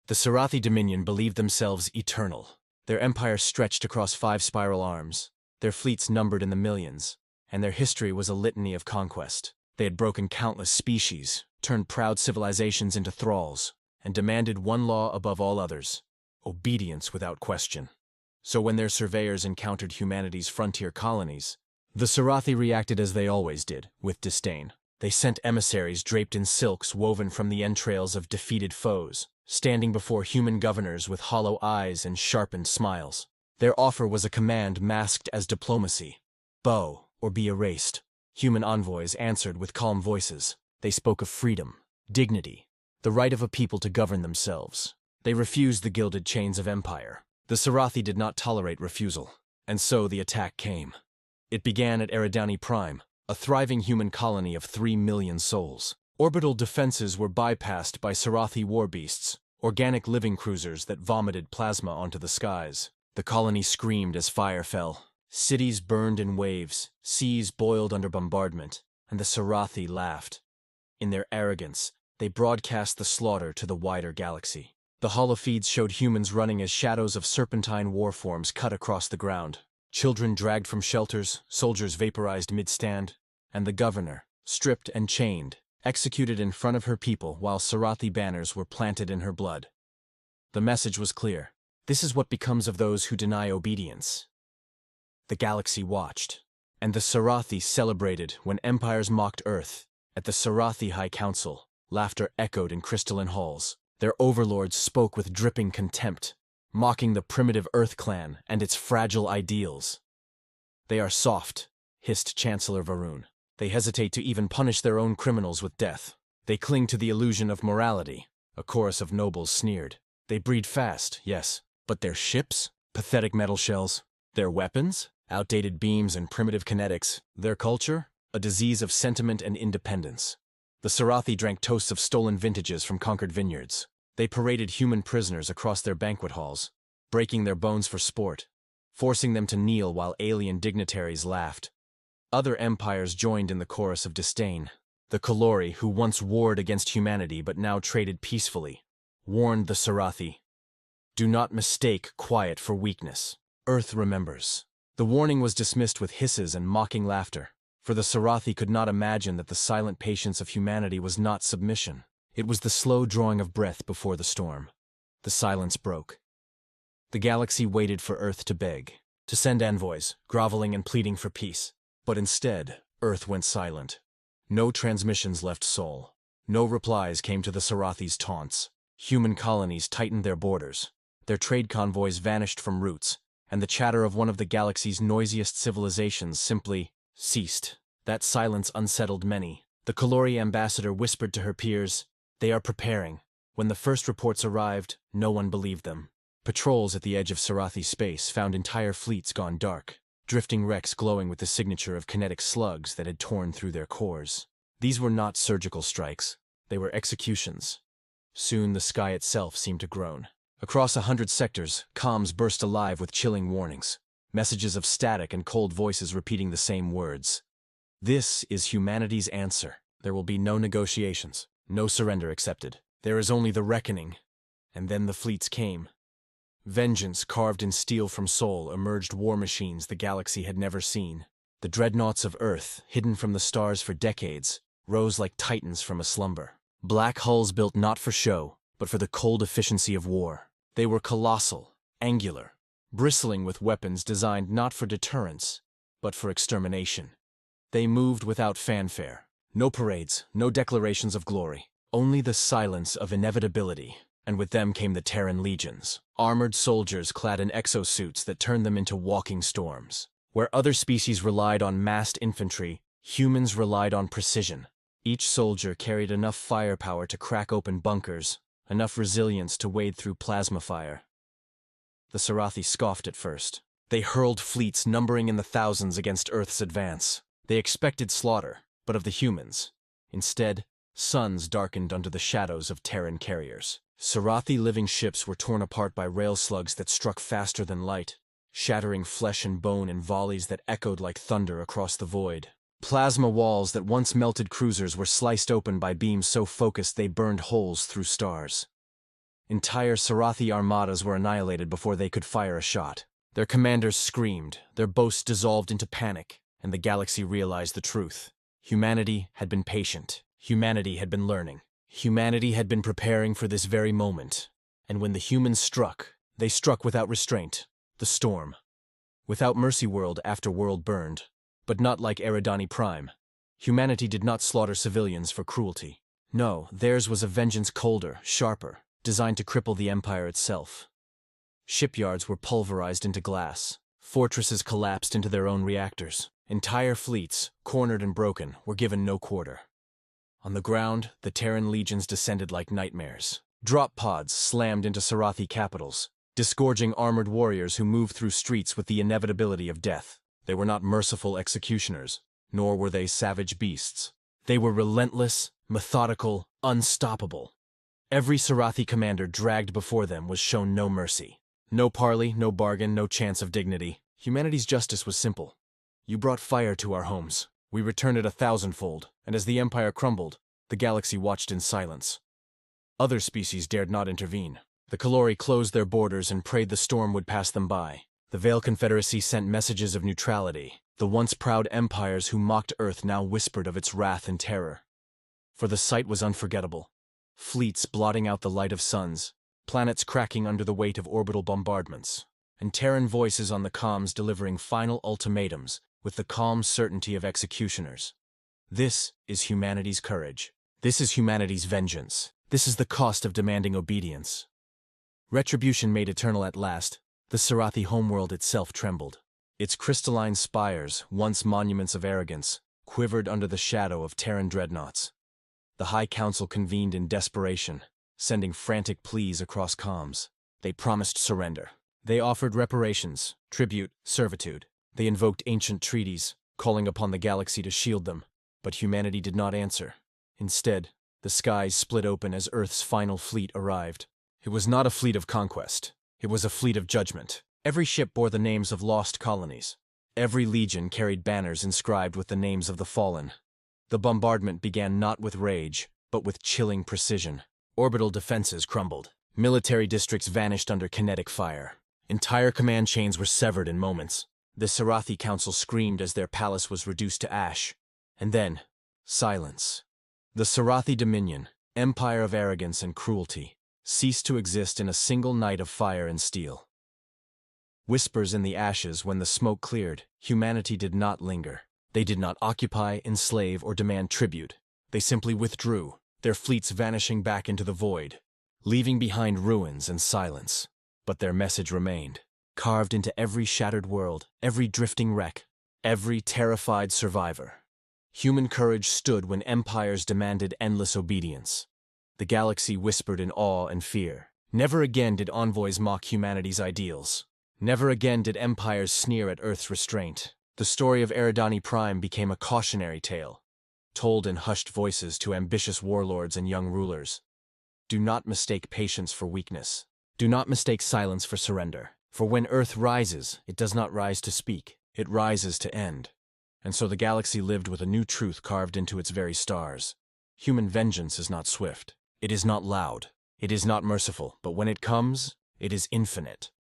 The Sarathi Dominion believed themselves eternal. Their empire stretched across 5 spiral arms, their fleets numbered in the millions, and their history was a litany of conquest. They had broken countless species, turned proud civilizations into thralls, and demanded one law above all others: obedience without question. So when their surveyors encountered humanity's frontier colonies, the Sarathi reacted as they always did, with disdain. They sent emissaries draped in silks woven from the entrails of defeated foes, standing before human governors with hollow eyes and sharpened smiles. Their offer was a command masked as diplomacy: bow or be erased. Human envoys answered with calm voices. They spoke of freedom, dignity, the right of a people to govern themselves. They refused the gilded chains of empire. The Sarathi did not tolerate refusal, and so the attack came. It began at Eridani Prime, a thriving human colony of 3 million souls. Orbital defenses were bypassed by Sarathi war beasts, organic living cruisers that vomited plasma onto the skies. The colony screamed as fire fell. Cities burned in waves, seas boiled under bombardment, and the Sarathi laughed. In their arrogance, they broadcast the slaughter to the wider galaxy. The holofeeds showed humans running as shadows of serpentine war forms cut across the ground. Children dragged from shelters, soldiers vaporized mid-stand, and the governor, stripped and chained, executed in front of her people while Sarathi banners were planted in her blood. The message was clear: this is what becomes of those who deny obedience. The galaxy watched, and the Sarathi celebrated when empires mocked Earth. At the Sarathi High Council, laughter echoed in crystalline halls. Their overlords spoke with dripping contempt, mocking the primitive Earth clan and its fragile ideals. "They are soft," hissed Chancellor Varun. "They hesitate to even punish their own criminals with death. They cling to the illusion of morality," a chorus of nobles sneered. "They breed fast, yes, but their ships? Pathetic metal shells. Their weapons? Outdated beams and primitive kinetics. Their culture? A disease of sentiment and independence." The Sarathi drank toasts of stolen vintages from conquered vineyards. They paraded human prisoners across their banquet halls, breaking their bones for sport, forcing them to kneel while alien dignitaries laughed. Other empires joined in the chorus of disdain. The Kalori, who once warred against humanity but now traded peacefully, warned the Sarathi: "Do not mistake quiet for weakness. Earth remembers." The warning was dismissed with hisses and mocking laughter, for the Sarathi could not imagine that the silent patience of humanity was not submission. It was the slow drawing of breath before the storm. The silence broke. The galaxy waited for Earth to beg, to send envoys, groveling and pleading for peace. But instead, Earth went silent. No transmissions left Sol. No replies came to the Sarathi's taunts. Human colonies tightened their borders. Their trade convoys vanished from routes, and the chatter of one of the galaxy's noisiest civilizations simply ceased. That silence unsettled many. The Kalori ambassador whispered to her peers, "They are preparing." When the first reports arrived, no one believed them. Patrols at the edge of Sarathi space found entire fleets gone dark, drifting wrecks glowing with the signature of kinetic slugs that had torn through their cores. These were not surgical strikes. They were executions. Soon the sky itself seemed to groan. Across 100 sectors, comms burst alive with chilling warnings. Messages of static and cold voices repeating the same words. "This is humanity's answer. There will be no negotiations, no surrender accepted. There is only the reckoning." And then the fleets came. Vengeance carved in steel from Sol emerged war machines the galaxy had never seen. The dreadnoughts of Earth, hidden from the stars for decades, rose like titans from a slumber. Black hulls built not for show, but for the cold efficiency of war. They were colossal, angular, bristling with weapons designed not for deterrence, but for extermination. They moved without fanfare. No parades, no declarations of glory. Only the silence of inevitability. And with them came the Terran legions, armored soldiers clad in exosuits that turned them into walking storms. Where other species relied on massed infantry, humans relied on precision. Each soldier carried enough firepower to crack open bunkers, enough resilience to wade through plasma fire. The Sarathi scoffed at first. They hurled fleets numbering in the thousands against Earth's advance. They expected slaughter, but of the humans. Instead, suns darkened under the shadows of Terran carriers. Sarathi living ships were torn apart by rail slugs that struck faster than light, shattering flesh and bone in volleys that echoed like thunder across the void. Plasma walls that once melted cruisers were sliced open by beams so focused they burned holes through stars. Entire Sarathi armadas were annihilated before they could fire a shot. Their commanders screamed, their boasts dissolved into panic, and the galaxy realized the truth. Humanity had been patient. Humanity had been learning. Humanity had been preparing for this very moment. And when the humans struck, they struck without restraint. The storm. Without mercy, world after world burned. But not like Eridani Prime. Humanity did not slaughter civilians for cruelty. No, theirs was a vengeance colder, sharper, designed to cripple the Empire itself. Shipyards were pulverized into glass. Fortresses collapsed into their own reactors. Entire fleets, cornered and broken, were given no quarter. On the ground, the Terran legions descended like nightmares. Drop pods slammed into Sarathi capitals, disgorging armored warriors who moved through streets with the inevitability of death. They were not merciful executioners, nor were they savage beasts. They were relentless, methodical, unstoppable. Every Sarathi commander dragged before them was shown no mercy. No parley, no bargain, no chance of dignity. Humanity's justice was simple. You brought fire to our homes. We returned it 1,000-fold, and as the Empire crumbled, the galaxy watched in silence. Other species dared not intervene. The Kalori closed their borders and prayed the storm would pass them by. The Veil Confederacy sent messages of neutrality. The once proud empires who mocked Earth now whispered of its wrath and terror. For the sight was unforgettable. Fleets blotting out the light of suns, planets cracking under the weight of orbital bombardments, and Terran voices on the comms delivering final ultimatums with the calm certainty of executioners. This is humanity's courage. This is humanity's vengeance. This is the cost of demanding obedience. Retribution made eternal at last, the Sarathi homeworld itself trembled. Its crystalline spires, once monuments of arrogance, quivered under the shadow of Terran dreadnoughts. The High Council convened in desperation, sending frantic pleas across comms. They promised surrender. They offered reparations, tribute, servitude. They invoked ancient treaties, calling upon the galaxy to shield them. But humanity did not answer. Instead, the skies split open as Earth's final fleet arrived. It was not a fleet of conquest. It was a fleet of judgment. Every ship bore the names of lost colonies. Every legion carried banners inscribed with the names of the fallen. The bombardment began not with rage, but with chilling precision. Orbital defenses crumbled. Military districts vanished under kinetic fire. Entire command chains were severed in moments. The Sarathi Council screamed as their palace was reduced to ash. And then, silence. The Sarathi Dominion, empire of arrogance and cruelty, ceased to exist in a single night of fire and steel. Whispers in the ashes when the smoke cleared, humanity did not linger. They did not occupy, enslave, or demand tribute. They simply withdrew, their fleets vanishing back into the void, leaving behind ruins and silence. But their message remained, carved into every shattered world, every drifting wreck, every terrified survivor. Human courage stood when empires demanded endless obedience. The galaxy whispered in awe and fear. Never again did envoys mock humanity's ideals. Never again did empires sneer at Earth's restraint. The story of Eridani Prime became a cautionary tale, told in hushed voices to ambitious warlords and young rulers. Do not mistake patience for weakness. Do not mistake silence for surrender. For when Earth rises, it does not rise to speak. It rises to end. And so the galaxy lived with a new truth carved into its very stars. Human vengeance is not swift. It is not loud. It is not merciful. But when it comes, it is infinite.